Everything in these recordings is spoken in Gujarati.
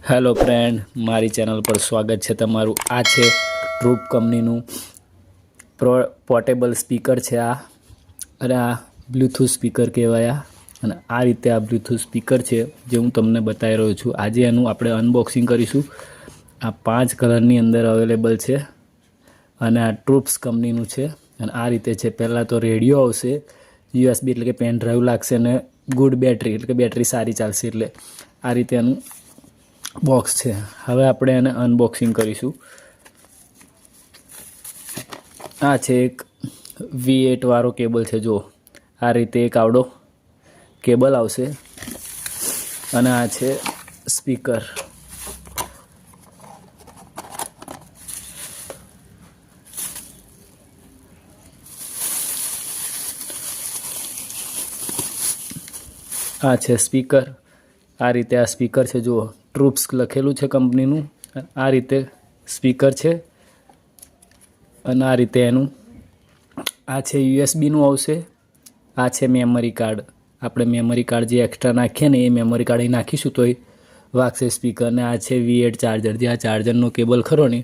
હેલો ફ્રેન્ડ, મારી ચેનલ પર સ્વાગત છે તમારું। આ છે ટ્રુપ કંપનીનું પોર્ટેબલ સ્પીકર છે આ, અને આ બ્લૂટૂથ સ્પીકર કહેવાય અને આ રીતે આ બ્લૂટૂથ સ્પીકર છે જે હું તમને બતાવી રહ્યો છું। આજે એનું આપણે અનબોક્સિંગ કરીશું। આ 5 કલરની અંદર અવેલેબલ છે અને આ ટ્રુપ્સ કંપનીનું છે અને આ રીતે છે। પહેલાં તો રેડિયો આવશે, યુએસબી એટલે કે પેન ડ્રાઈવ લાગશે અને ગુડ બેટરી એટલે કે બેટરી સારી ચાલશે, એટલે આ રીતે એનું બોક્સ છે। હવે આપણે એને અનબોક્સિંગ કરીશું। આ છે એક V8 વાળો કેબલ છે, જો આ રીતે એક આવડો કેબલ આવશે અને આ છે સ્પીકર। આ છે સ્પીકર, આ રીતે આ સ્પીકર છે, જુઓ ટ્રુપ્સ લખેલું છે કંપનીનું। આ રીતે સ્પીકર છે અને આ રીતે એનું આ છે યુએસબીનું આવશે। આ છે મેમરી કાર્ડ, આપણે મેમરી કાર્ડ જે એક્સ્ટ્રા નાખીએ ને એ મેમરી કાર્ડ અહીં નાખીશું તો એ વાગશે સ્પીકરને। આ છે V8 ચાર્જર, જે આ ચાર્જરનો કેબલ ખરો ને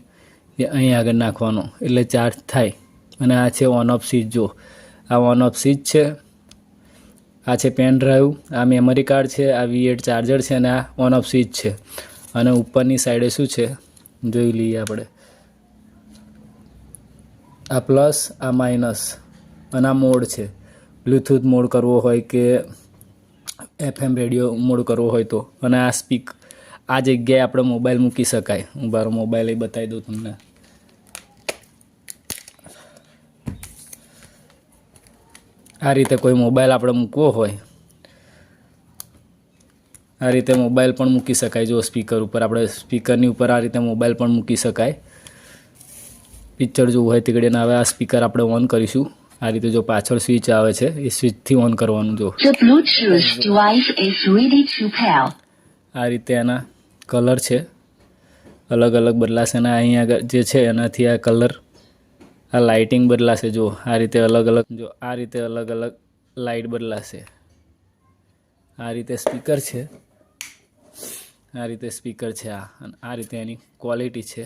એ અહીં આગળ નાખવાનો એટલે ચાર્જ થાય। અને આ છે ઓન ઓફ સ્વિચ, જો આ ઓન ઓફ સ્વિચ છે। આ છે પેન ડ્રાઈવ, આ મેમરી કાર્ડ છે, આ V8 ચાર્જર છે અને આ ઓન ઓફ સ્વિચ છે। અને ઉપરની સાઈડે શું છે જોઈ લઈએ આપણે। આ પ્લસ, આ માઇનસ અને આ મોડ છે, બ્લૂટૂથ મોડ કરવો હોય કે FM રેડિયો મોડ કરવો હોય તો। અને આ આ જગ્યાએ આપણે મોબાઈલ મૂકી શકાય। હું મારો મોબાઈલ એ બતાવી દઉં તમને। આ રીતે કોઈ મોબાઈલ આપણે મૂકવો હોય, આ રીતે મોબાઈલ પણ મૂકી શકાય। જો સ્પીકર ઉપર આપણે સ્પીકરની ઉપર આ રીતે મોબાઈલ પણ મૂકી શકાય। પિક્ચર જોવું હોય તીકડીને હવે આ સ્પીકર આપણે ઓન કરીશું। આ રીતે જો પાછળ સ્વિચ આવે છે એ સ્વિચથી ઓન કરવાનું। જો The Bluetooth device is ready to pair. આ રીતે એના કલર છે, અલગ અલગ બદલાશે અને અહીં આગળ જે છે એનાથી આ કલર, આ લાઇટિંગ બદલાશે। જો આ રીતે અલગ અલગ, જો આ રીતે અલગ અલગ લાઇટ બદલાશે। આ રીતે સ્પીકર છે, આ રીતે સ્પીકર છે આ, અને આ રીતે એની ક્વોલિટી છે।